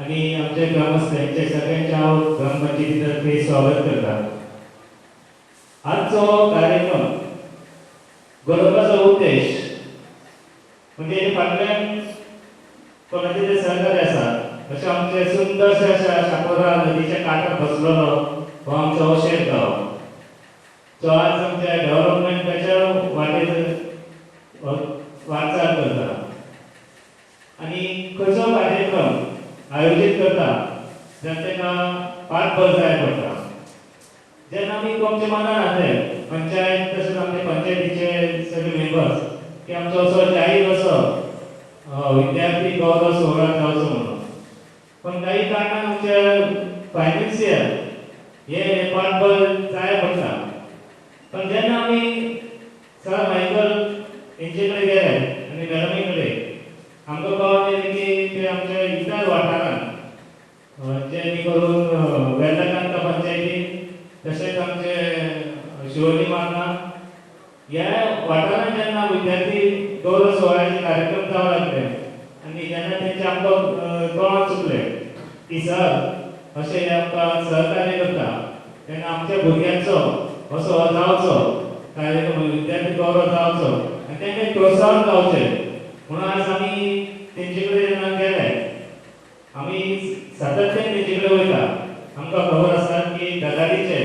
आणि आमच्या ग्रामस्थांचे सगळ्यांचे हांव ग्रामपंचायतीतर्फे स्वागत करता। आजचो कार्यक्रम घडोवपाचो उद्देश म्हणजे फाटल्यान कोणाचे जे सहकारी आसा अशें आमचे सुंदरशे अशा शापोरा नदीच्या कांठार बसलेलो हो आमचो अशें गांव, जो आज आमच्या डेव्हलपमेंटाच्या वाटेर वाटचाल करता आणि खंयचो कार्यक्रम आयोजीत करता जाल्यार तेका पाठबळ जाय पडटा। जेन्ना आमी तुमच्या मनान हाडले पंचायत तशेंच आमचे पंचायतीचे सगळे मेंबर्स की आमचो असो जाहीर असो विद्यार्थी गौरव सोहळा जावचो म्हणून, पण काही कारणान आमचे फायनान्शियल हे पाठबळ जाय पडटा। पण जेन्ना आमी सर मायकल हेंचे कडेन गेले आनी मॅडमी कडेन आमकां कळोवन येलें की ते आमच्या इतर वाठारांत जेणे करून वेर्लेकांता पंचायती तशेंच आमचे शिवोली मार्गां ह्या वाठारांत जेन्ना विद्यार्थी गौरव सोहळ्याचे कार्यक्रम जावं लागले आनी जेन्ना तेंचे आमकां कळोवन चुकलें की सर अशें हे आमकां सहकार्य करता तेन्ना आमच्या भुरग्यांचो असो हो जावचो कार्यक्रम विद्यार्थी गौरव जावचो आनी तेंकां प्रोत्साहन गावचें म्हणून आज आमी तेंचे कडेन जेन्ना गेले आमी सातत्यान तेंचे कडेन वयता। आमकां खबर आसा की गजालीचे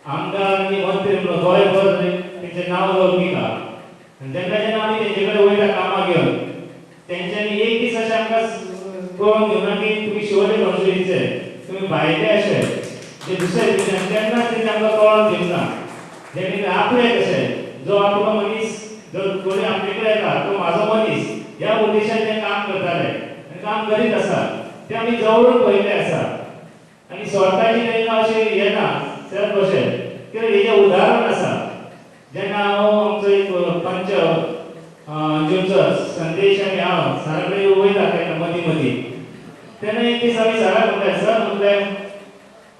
आमदार आनी मंत्री म्हणून गोंयभर तेंचें नांव लौकीक आहा आनी जेन्ना जेन्ना आमी तेंचे कडेन वयता कामां घेवन तेंच्यांनी एक दीस अशें आमकां कळोवन घेवना की तुमी शिवोले कॉन्स्टिट्युएन्सीचे तुमी भायले अशे जे दुसरे दिसान केन्नाच तेंचे आमकां कळोवन घेवना जेणे आपले कशें जो आपलो मनीस जो कोणी आपले कडेन येता तो म्हाजो मनीस ह्या उद्देशान ते काम करताले आनी काम करीत आसा ते आमी जवळून पळयल्ले आसा आनी स्वताची तेंकां अशें येना सेल्फ अशें कित्याक हेजें उदाहरण आसा। जेन्ना हांव आमचो एक पंच ज्युचर संदेश आनी हांव सरा कडेन वयता तेन्ना मदीं मदीं तेन्ना एक दीस आमी सराक म्हणलें सर म्हणलें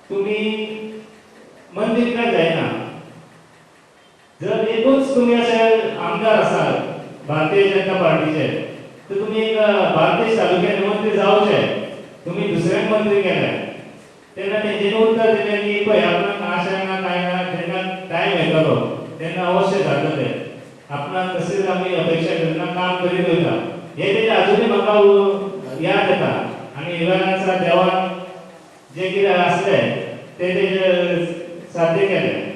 तुमी मंत्री काय जायना जर एकूच तुमी अशे आमदार आसात भारतीय जनता पार्टीचे तर तुमी एक बार्देश तालुक्याचे मंत्री जावचे तुमी दुसऱ्याक मंत्री केले तेन्ना तेंचें उत्तर दिलें की पळय आपणाक आशा ना कांय ना जेन्ना टायम येतलो तेन्ना अवश्य जातले आपणाक तशेंच आमी अपेक्षा करना काम करीत वयता हे तेजे अजुनूय म्हाका याद येता आनी इव्हन देवान जे कितें आसलें ते तेजे साध्य केलें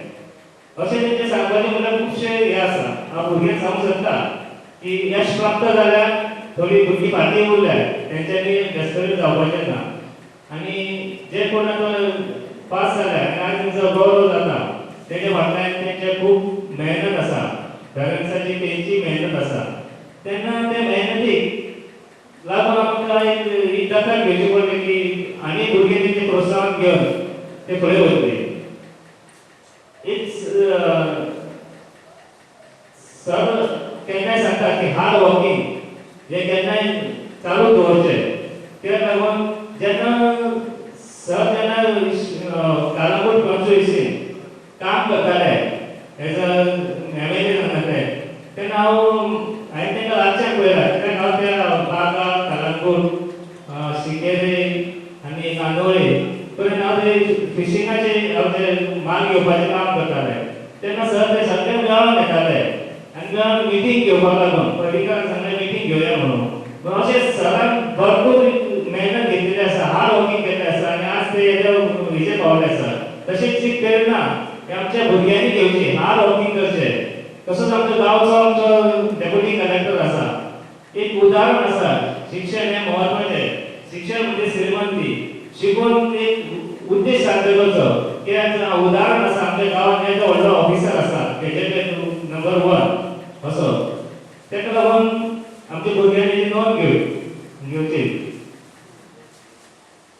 अशें तेंचें सांगपाचें म्हणल्यार खुबशे हे आसा हांव भुरग्यांक सांगूंक सोदता की यश प्राप्त जाल्यार थोडी भुरगीं फाटीं उरल्या तेंच्यांनी व्यस्तवीत जावपाचें ना आनी जे कोण आतां पास जाल्या आनी आज तेंचो गौरव जाता तेजे फाटल्यान तेंचे खूब मेहनत आसा पेरंट्सांची तेंची मेहनत आसा तेन्ना ते मेहनतीक लागून आमकां एक ही दखल घेवची पडली की आनी भुरगे तेंचे प्रोत्साहन घेवन ते फुडें वतले। सर केन्नाय सांगता की हार्ड वर्किंग हे केन्नाय चालू दवरचें कित्याक लागून जेन्ना सर जेन्ना कालांगूट कॉन्स्टिट्युएन्सीन काम करताले एज अ एमएलए जाताले तेन्ना हांवें तेंकां लागच्यान पळयलां कित्याक हांव त्या बागा कालांगूट शिकेरे आनी कांदोळे पर्यंत हांव ते फिशिंगाचे हांव ते माल घेवपाचें काम करताले तेन्ना सर ते सगळे मेळोन येताले आनी मेळोन मिटींग घेवपाक लागून पर्यटकांक सांगलें मिटींग घेवया म्हणून अशें सरान भरपूर मेहनत घेतलेली आसा हार्ड वर्किंग केल्लें आसा आनी आज ते हेजे पावले आसा तशेंच ती प्रेरणा हे आमच्या भुरग्यांनी घेवची हार्ड वर्किंग करचें। तसोच आमचो गांवचो आमचो डेप्युटी कलेक्टर आसा एक उदाहरण आसा शिक्षण हें म्हत्वाचें शिक्षण म्हणजे श्रीमंती शिकून एक उद्देश साध्य करचो कित्याक उदाहरण आसा आमच्या गांवांत एक व्हडलो ऑफिसर आसा गॅजेटेड नंबर 1 असो तेका लागून आमच्या भुरग्यांनी नोंद घेवची।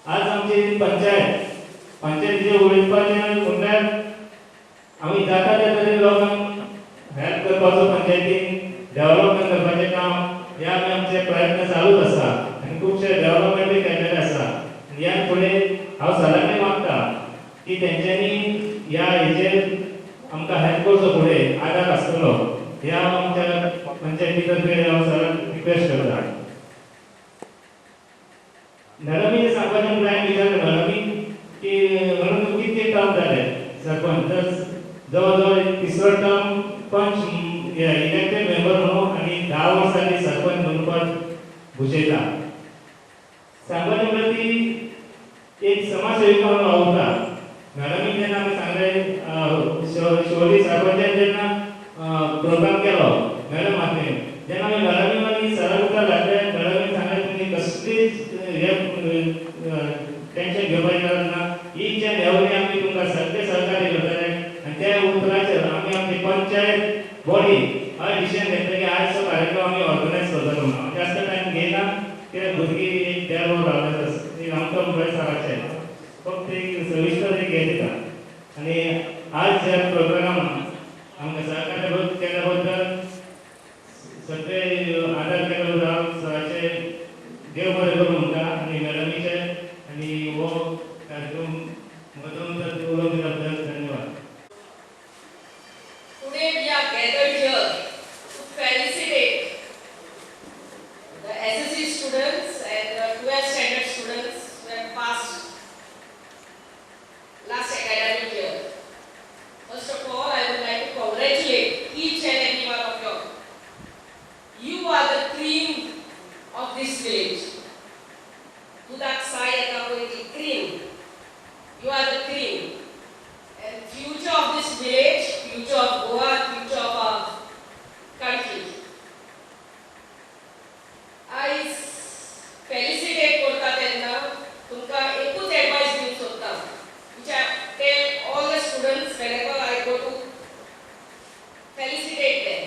आज आमची पंचायतीचे उलयपाचें म्हणल्यार आमी जाता त्या तरेन लोकांक हेल्प करपाचो पंचायतीन डेव्हलपमेंट करपाचें काम हे आमचे प्रयत्न चालूच आसा आनी खुबशे डेव्हलपमेंटूय केल्लेले आसा। ह्या फुडें हांव सरांकय मागता की तेंच्यांनी ह्या हेचेर आमकां हेल्प करचो फुडें आदार आसतलो हे हांव आमच्या पंचायती तर्फे हांव सराक रिक्वेस्ट करता। मॅडमीने सांगपाचें प्लॅन विचारलें मॅडमी की म्हणून कितके टर्म जाले सरपंच तर जवळ जवळ तिसरो टर्म पंच इलेक्टेड मेंबर म्हणून आनी 10 वर्सांनी सरपंच म्हणून पद भुशयता सांगपाचें म्हळ्यार ती एक समाजसेविका म्हणून वावुरता मॅडमीन जेन्ना आमी सांगलें शिवोली सरपंचान जेन्ना प्रोग्राम केलो मॅडम हातीन जेन्ना आमी मॅडमीन आनी सरा उतर घातले मॅडमीन सांगलें तुमी कसलीच टेंशन घेवपाची गरज ना ईच एंड एवरी आमी तुमकां सगळे सहकार्य करतले आनी त्या उतराचेर आमी आमची पंचायत बॉडी हय डिसिजन घेतलें की आयचो कार्यक्रम आमी ऑर्गनायज करतलो म्हणून हांव जास्त टायम घेयना कित्याक भुरगीं एक 1.5 वर रावले एक आमकां मुळे सराचें फक्त एक सविस्तर एक हें दिता आनी आज ह्या प्रोग्रामाक आमकां सहकार्य केल्या बद्दल सगळे आदार केलो जावन सराचे देव बरें करूं म्हणटा आनी मॅडमीचे आनी हो कार्यक्रम मदत उलोवंक दिल्या बद्दल धन्यवाद. Today we are gathered here to felicitate the SSC students and the 12th standard students who have passed last academic year. First of all, I would like to congratulate each and every one of you. You are the cream of this village. Dudak Sai Akapoiti cream. You are the cream. And future of this village, future of Goa, future of our country. I felicitate करता तेन्ना तुमकां एकूच advice दिवंक सोदता which I tell all the students whenever I go to felicitate them.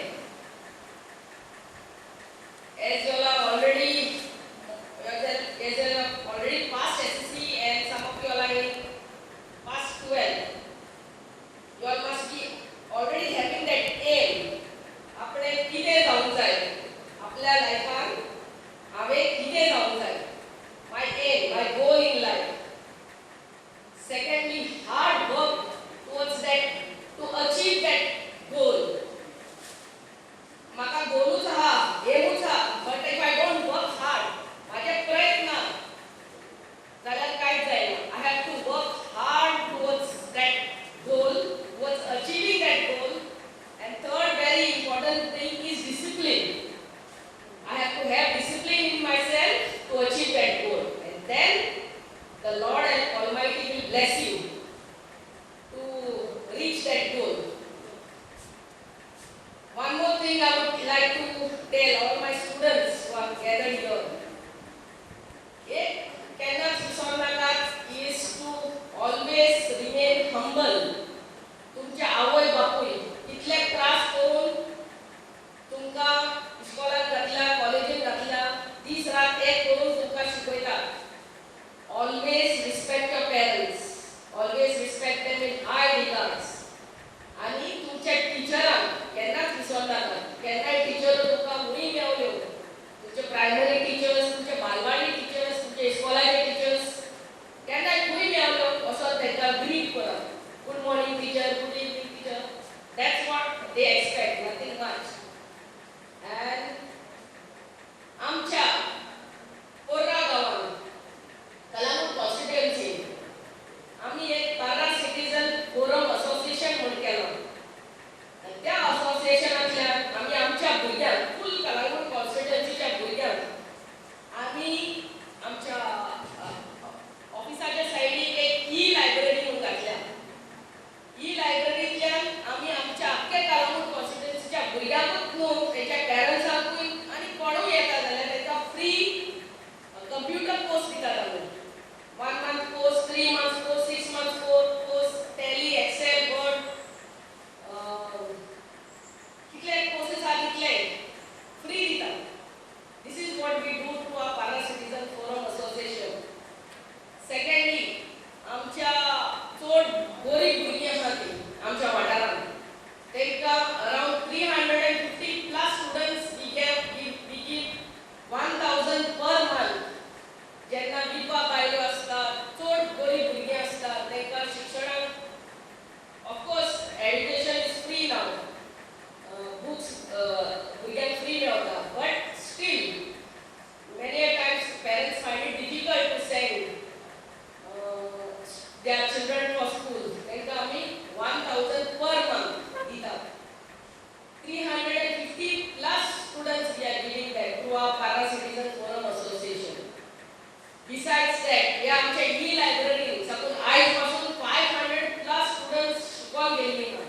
As you all are already passed SSC and some of you all are in past 12. You all must be already having that aim. આપણે कितें जावंक जाय आपल्या लायफान हांवें कितें जावंक जाय my aim, my goal in life. Secondly, hard work towards that to achieve that goal. म्हाका गोलूच आहा एमूच आहा but if I don't work hard माझे प्रयत्न जाल्यार कांयच जायना. I have to work hard towards that goal, towards achieving that goal. And third very important thing is discipline. I have to have discipline in myself to achieve that goal. And then the Lord and Almighty will bless you to reach that goal. One more thing I would like to tell all my students who are gathered here. Ek Kenna Susannakat is to always remain humble. तुमच्या आवय बापूय इतले त्रास करून तुमकां इस्कॉलाक घातला कॉलेजीन घातला दीस रात एक करून तुमकां शिकयतात. Always respect your parents. Always respect them in high regards. आनी तुमच्या टिचरांक केन्नाच विसरनाकात. केन्नाय टिचर तुमकां उणी मेवल्यो तुमचे प्रायमरी टिचर्स तुमचे बालवाडी टिचर्स तुमचे इस्कॉलाचे टिचर्स केन्नाय खंय मेवल्यो वचोन तांकां ग्रीट करात. Good morning teacher, good evening teacher. That's what they expect, nothing much. And आमच्या पोर्रा गांवांत कलामूर कॉन्स्टिट्युएन्सी आमी एक पारा सिटीजन फोरम असोसिएशन म्हूण केलो. आनी त्या असोसिएशनांतल्यान आमी आमच्या भुरग्यांक फूल कलामूर कॉन्स्टिट्युएन्सीच्या भुरग्यांक आमी आमच्या ऑफिसाच्या सायडीक एक ई-लायब्ररी म्हणून घातल्या. ई-लायब्ररींतल्यान आमी आमच्या आख्ख्या कलामूर कॉन्स्टिट्युएन्सीच्या भुरग्यांकूच न्हू तेंच्या पॅरंट्सांकूय आनी कोणूय येता जाल्यार तांकां फ्री कंप्युटर कोर्स दितात आमी. 1 month course, 3 months course, 6 months course, Tally, Excel, Word, कितले courses आहा तितले free दितात. This is what we do to our Para Citizen Forum Association. Secondly, आमच्या चड गरीब भुरगीं आसा तीं आमच्या वाठारांत तांकां around 350 plus students we give 1000 per month. जेन्ना विधवा बायलो आसता चड गरीब भुरगीं आसता तांकां शिक्षणाक of course education is free now books भुरग्यांक फ्री मेळटा but still many a times parents find it difficult to send Besides that, या आमच्या ई लायब्ररी सकून आजपासून 500 प्लस स्टुडंट्स शिकवून गेलेली ना.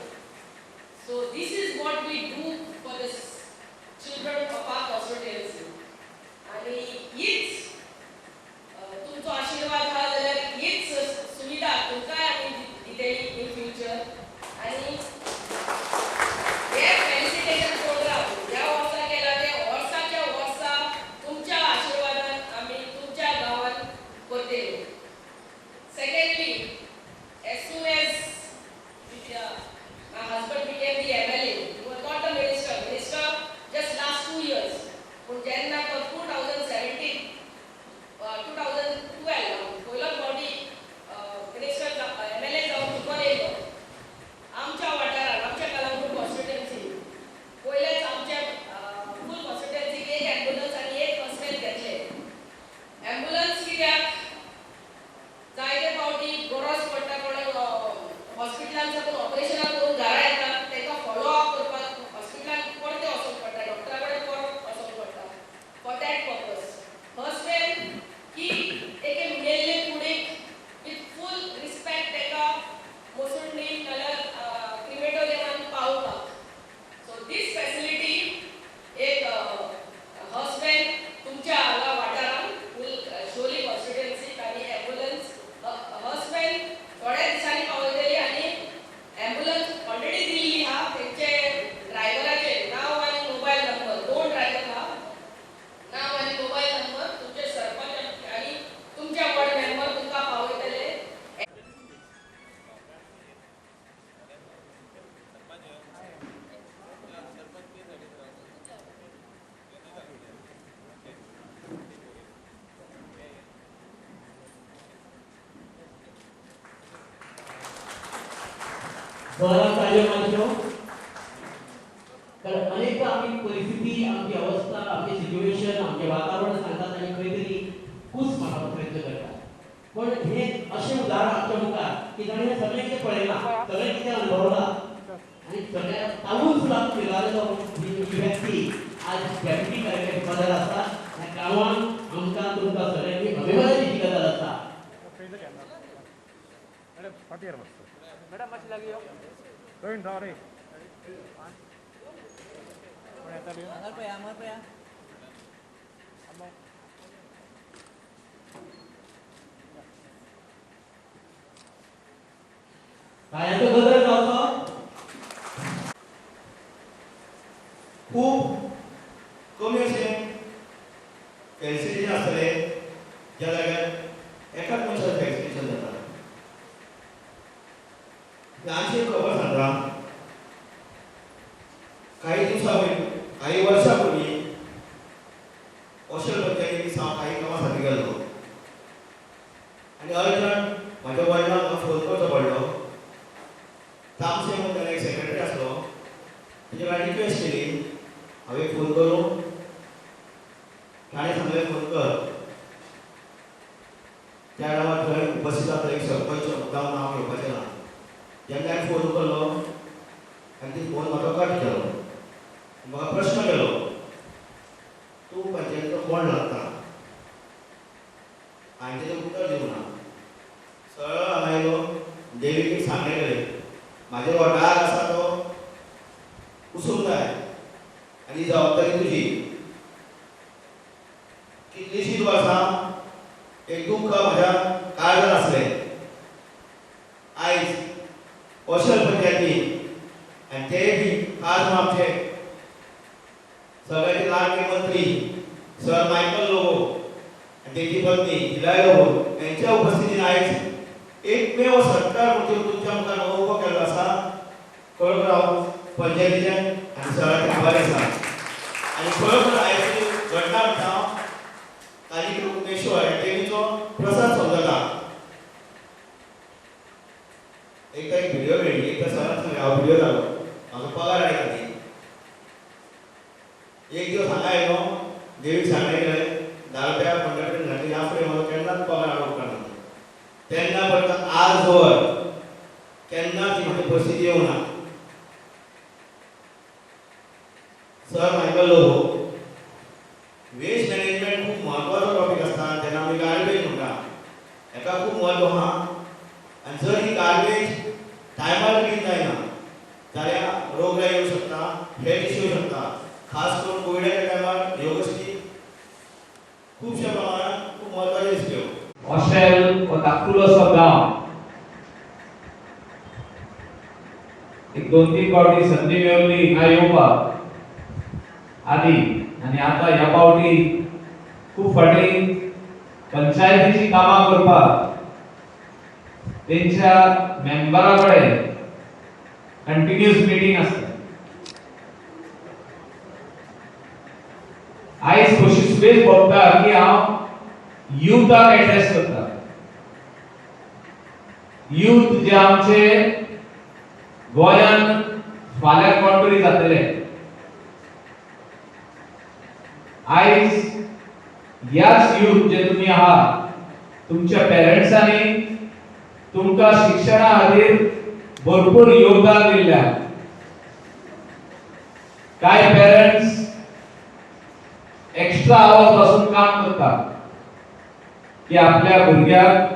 So this is what we do for the children of our constituency. आणि हीच तुमचा आशीर्वाद हा जाल्यार हीच सुविधा तुमकांय आमी दितली इन फ्युचर. आणि हे फेलिसिटेशन प्रोग्राम ह्या वर्सा केला ते वर्साच्या वर्सा तुमच्या आशीर्वादान आमी तुमच्या गावात करतले. Secondly, as soon as my husband became the MLA, he was not the minister just last 2 years. पण जेन्ना तो 2017 2012 पहिलो फावटी मिनिस्टर MLA जावन चुकून येयलो आमच्या वाठारात आमच्या कलंगूट कॉन्स्टिट्युएन्सी पयलेच आमच्या फूल कॉन्स्टिट्युएन्सीक एक ॲम्ब्युलन्स आनी एक फर्स्ट एड घेतले. ॲम्ब्युलन्स कित्याक जायते फावटी गरज पडटा कोणाक हॉस्पिटलान साकून ऑपरेशनाक करून घरा येतात ताका फॉलो अप करपाक हॉस्पिटलान परते वचूंक पडटा डॉक्टरा कडेन परत वचूंक पडटा. For that purpose first aid की एके मेल्ले कुडीक विथ फूल रिस्पेक्ट ताका मोसून नील नाल्यार क्रिमेटोरियमान पावोवपाक. सो दीस फॅसिलिटी एक हस्बँड तुमच्या हांगा वाठारान फूल शोली कॉन्स्टिट्युएन्सीक आनी ॲम्ब्युलन्स हस्बँड थोड्या दिसांनी पावयतली आनी ॲम्ब्युलन्स ऑलरेडी दिल्ली आहा तेंचे ड्रायव्हराचे नांव आनी मोबायल नंबर 2 ड्रायव्हर आहा नांव आनी मोबायल नंबर तुमचे सरपंच आनी तुमच्या वॉर्ड मेंबर तुमकां पावयतले. बरं चालेल माझ्या तर अनेकदा आम्ही परिस्थिती आमची अवस्था आमचे सिच्युएशन आमचे वातावरण सांगतात आणि खंय तरी कूस मारपाचो प्रयत्न करतात. पण हे असे उदाहरण आमच्या मुखार की ताणें हे सगळें कितें पळयलां सगळें कितें अनुभवलां आनी सगळ्या तावून सुद्दां फिरगालो व्यक्ती आज डेप्युटी कलेक्टर पदार आसा. ह्या गांवान आमकां तुमकां सगळ्यांनी अभिमानाची गजाल आसा. मैडम मत लगी हो रोइन राव रे अमर पे कायाचो बदल जावचो खूप कमी अशें फेसिलिटी आसतले ज्या जाग्यार एकाच मनशाक वॅक्सिनेशन जाता. आमची खबर सांगता काही काही वर्षापूर्वी अशें पद्दतीन दिसा हांव काही कामासाठी गेल्लो आनी अर्जंट म्हाज्या वडिलांक म्हाका फोन करचो पडलो. तामसे म्हणून ताणें एक सेक्रेटरी आसलो ताजे कडेन रिक्वेस्ट केली. हांवें फोन करून ताणें सांगलें फोन कर. त्या टायमार थंय उपस्थित आसलो एक सरपंच मुद्दाम नांव घेवपाचें ना. जेन्ना हांवें फोन केलो आनी ती फोन म्हाका कट केलो म्हाका प्रश्न केलो तूं पंचायतीचो कोण लागता. हांवें तेजें उत्तर दिवंक ना. सरळ हांगा आयलो देवीक सांगलें गेलें म्हाजे हो डाग आसा तो उसूंक जाय आनी जबाबदारी तुजी. कितलींशींच वर्सां एक दुख्ख म्हाज्या काळजांत आसलें. आयज अशें पंचायती आनी ते बी आज आमचे सगळ्याचे लाडके मंत्री सर मायकल लोबो आनी तेजी पत्नी हिलाय लोबो यांच्या उपस्थितीन आयज एकमेव सत्कार म्हणून तुमच्या मुखार हो उबो केल्लो आसा. खरोखर हांव पंचायतीचे आनी सराचे आभारी आसा. आनी खरोखर आयज घटना म्हणटा हांव काली कृष्णेश्वर ह्या देवीचो प्रसाद समजता. एक व्हिडिओ मेळ्ळी एक सरान सांगलें हांव व्हिडिओ जालो म्हाका पगार आयला ती. एक दिवस हांगा आयलो देवीक सांगलें गेलें 10 रुपया 15 रुपया घातली ह्या फुडें म्हाका केन्नाच पगार हाडूंक उपकारना. तेन्ना पर्यंत आज दवर केन्नाच ही म्हाजी परिस्थिती येवंक ना. Sir Michael Lobo waste management खूब म्हत्वाचो टॉपीक आसता जेन्ना आमी गार्बेज हेका खूब म्हत्व आहा आनी जर ही गार्बेज टायमार क्लीन जायना जाल्यार रोगराई येवं शकता, हेल्थ इश्यू येवं शकता. खास करून कोविडाच्या टायमार ह्यो गोश्टी खुबशा प्रमाणात खूब म्हत्वाच्यो दिसल्यो. हॉस्टेल हो धाकटुलोसो गांव एक 2-3 फावटी संदी मेळ्ळी हांगा येवपाक आदी आनी आतां ह्या फावटी खूब फावटी पंचायतीची कामां करपाक तेंच्या मेंबरा कडेन कंटिन्युअस मीटिंग आसता. आयज कशी सुबेज भोगता की हांव युथाक एड्रेस करता. युथ जे आमचे गोंयान फाल्यां कोण तरी जातले. आयज ह्याच युथ जे तुमी आहा तुमच्या पेरेंट्सांनी तुमकां शिक्षणा खातीर भरपूर योगदान दिल्ल्या. कांय पेरेंट्स एक्स्ट्रा आवर्स पासून काम करतात की आपल्या भुरग्याक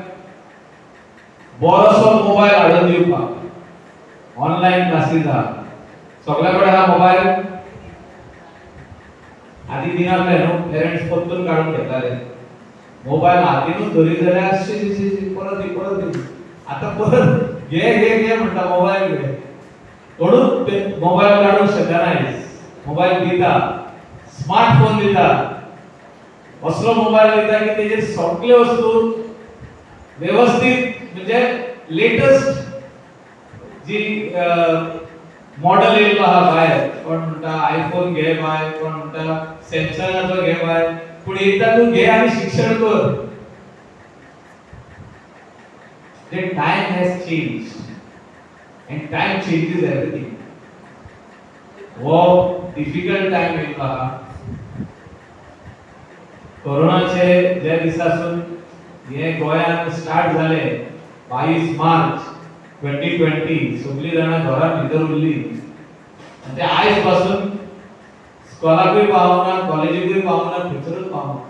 बरोसो मोबाईल हाडून दिवपाक. ऑनलायन क्लासीस आहा, सगळ्या कडेन हा मोबाईल. आदी दिनासले न्हू, पेरेंट्स पत्तून काडून घेताले. मोबाईल हातीनूच धरी जाल्यार परत दी. आतां परत घे म्हणटा मोबाईल घे. कोणूच मोबाईल काडूंक शकना. मोबाईल दिता, स्मार्टफोन दिता, असलो मोबाईल दिता की तेजेर सगळे वस्तू व्यवस्थित म्हणजे लेटेस्ट जी मॉडेल येयलो आहा भायर. कोण म्हणटा आयफोन घे बाय, कोण म्हणटा सॅमसंगाचो घे बाय, पूण एकदा तूं घे आनी शिक्षण कर. The time has changed and time changes everything. वो डिफिकल्ट टाइम येयलो आहा. कोरोनाचे जे दिसासून हे गोंयात स्टार्ट जाले 22 मार्च 2020 सगळी जाणां घरात भितर उरली आनी ते आयज पासून स्कॉलाकूय पावना, कॉलेजीकूय पावना, खंयसरूच पावना.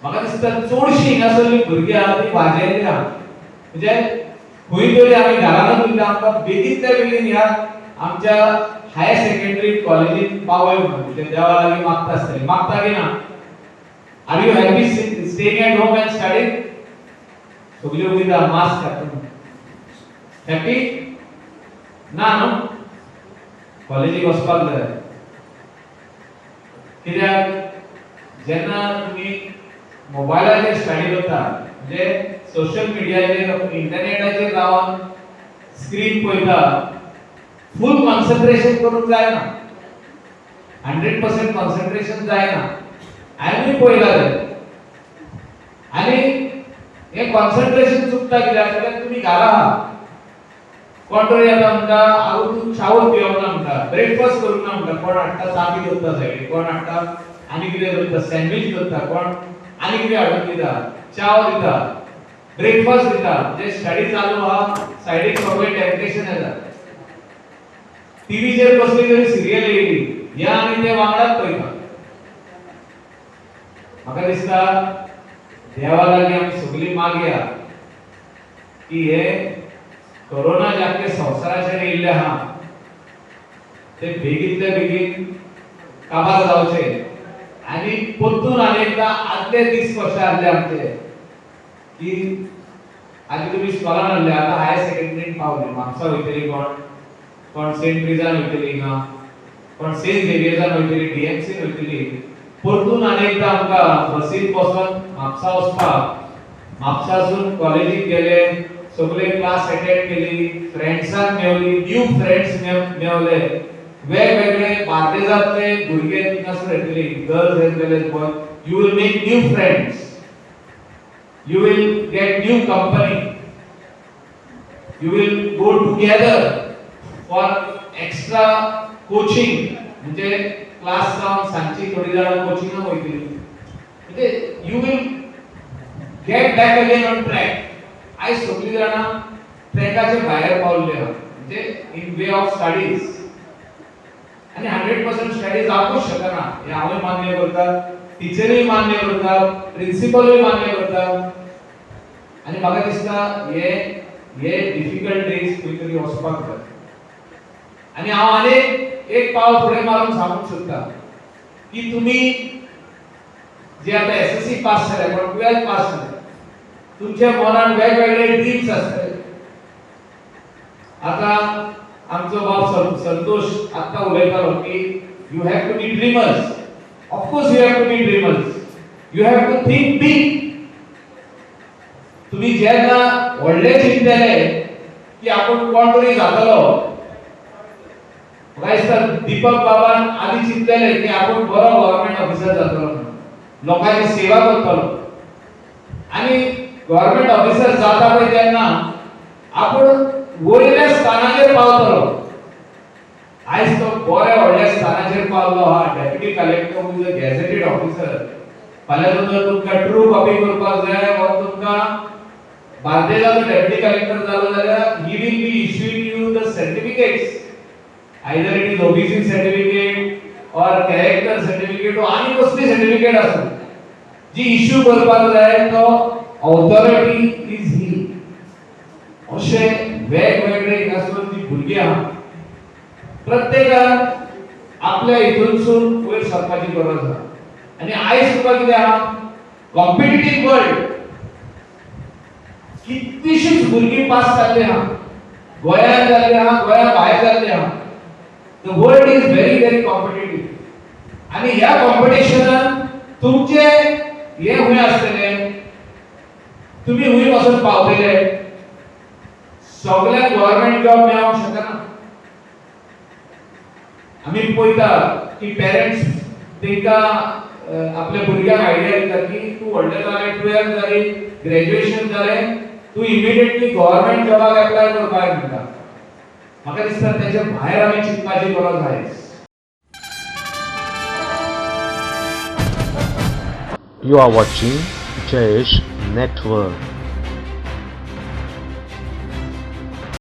म्हाका दिसता चडशीं हिंगासरलीं भुरगीं आहा तीं वाजेल्लीं आहा. म्हणजे खंय तरी आमी घरानूच उरता, आमकां बेगींतल्या बेगीन ह्या आमच्या हायर सेकंडरी कॉलेजीत पावय म्हणून ते देवा लागीं मागता आसतलीं. मागता की ना? Are you happy staying at home and studying? सगळीं उलयता मास्क घालून. हॅपी ना न्हू? कॉलेजीक वचपाक जाय. कित्याक जेन्ना तुमी मोबायलाचेर स्टडी करता म्हणजे सोशल मिडियाचेर इंटरनेटाचेर रावन स्क्रीन पळयता, फुल कॉन्सन्ट्रेशन करूंक जायना. 100% कॉन्सन्ट्रेशन जायना. हांवेंय पळयलां तें. आनी हे कॉन्सन्ट्रेशन चुकता कित्याक तुमी घरा आहा, कोण तरी येता म्हणटा आवय तूं चावूच पिवंक ना म्हणटा, ब्रेकफास्ट करूंक ना म्हणटा, कोण हाडटा चाबी दवरता सायडीक, कोण हाडटा आनी कितें दवरता, सँडवीच दवरता, कोण आनी कितें हाडून दिता, चाव दिता, ब्रेकफास्ट दिता. म्हणजे स्टडी चालू आहा, सायडीक सगळें टेम्पटेशन येता. टीव्हीचेर कसली तरी सिरियल येयली, ह्या आनी ते वांगडाच पळयता. म्हाका दिसता देवा लागीं आमी सगळीं मागया की हे कोरोना जे आपल्या संवसाराचेर येयल्ले आहा ते बेगींतल्या बेगीन काबार जावचे. आनी परतून अनेकदा आदले दीस कशे आसले आमचे की आदी तुमी स्कॉलान आसले, आतां हायर सेकंडरीन पावले, म्हापसा वयतली, कोण सेंट ट्रिजान वयतली, हिंगा कोण सेंट झेवियर्सान वयतली, डीएमसीन वयतली. परतून अनेकदा आमकां बसीन बसून म्हापसा वचपाक, म्हापसासून कॉलेजीक गेले, सगळे क्लास अटेंड केली, फ्रेंड्सांक मेवली, न्यू फ्रेंड्स मेवले, वेगवेगळे बार्देजांतले भुरगे तिंगासर येतले, girls as well as boys. You will make new friends, you will get new company, you will go together for extra coaching. म्हणजे क्लास जावन सांची थोडी जाणां कोचिंगाक वयतली. म्हणजे you will get back again on track. आयज सगळीं जाणां ट्रॅकाचे भायर पावल्ले आहा, म्हणजे इन वे ऑफ स्टडीज. आनी 100% स्टडी जावूंक शकना हे हांवूय मान्य करता, टीचरूय मान्य करता, प्रिन्सिपलूय मान्य करता. आनी आनी म्हाका दिसता हे डिफिकल्ट डेज खंय तरी वचपाक जाय आनी हांव आनीक एक पावल फुडें मारून सांगूंक सोदता की तुमी जे आता एसएससी पास झाले पण 12th पास झाले तुमच्या मनात वेगवेगळे ड्रीम्स असतात आता आमचो बाब संतोष आता उलयतालो की you have to be dreamers of course you have to be dreamers you have to think big तुम्ही जेन्ना व्हडले चिंतले की आपण कोण तरी जातलो म्हाका दिसता दीपक बाबान आदी चिंतले की आपण बरो गव्हर्नमेंट ऑफिसर जातलो लोकांची सेवा करतलो आणि गव्हर्नमेंट ऑफिसर जाता पळय तेन्ना आपण वयल्या स्थानाचेर पावतलो आयज तो बऱ्या व्हडल्या स्थानाचेर पावलो हा deputy collector is a gazetted officer फाल्यां जर तुमकां ट्रू कॉपी करपाक जाय वा तुमकां बार्देजाचो डेप्युटी कलेक्टर जालो जाल्यार he will be issuing you the certificates either it is OBC certificate और कॅरेक्टर सर्टिफिकेट वा आनी कसली सर्टिफिकेट आसूं जी इश्यू करपाक जाय तो ऑथॉरिटी इज ही अशे वेगवेगळे हातून जी भुरगीं आहा प्रत्येकान आपल्या हितूनसून वयर सरपाची गरज आहा आनी आयज तुका कितें आहा कॉम्पिटिटिव्ह वर्ल्ड कितलीशीच भुरगीं पास जाल्ली आहा गोंयांत जाल्ली आहा गोंया भायर जाल्ली आहा the world is very competitive आनी ह्या कॉम्पिटिशनान तुमचे हे हुंय आसतले तुम्ही हुंय वचून पावतले सगळ्यांक गव्हर्नमेंट जॉब मेळोंक शकना आमी पळयता की पेरेंट्स तांकां आपल्या भुरग्यांक आयडिया दिता की तूं व्हडलें जालें 12th जाली ग्रॅज्युएशन जालें तूं इमिडिएटली गव्हर्नमेंट जॉबाक एप्लाय करपाक म्हणटा म्हाका दिसता तेच्या भायर आमी चिंतपाची गरज आसा You are watching Jayesh Network.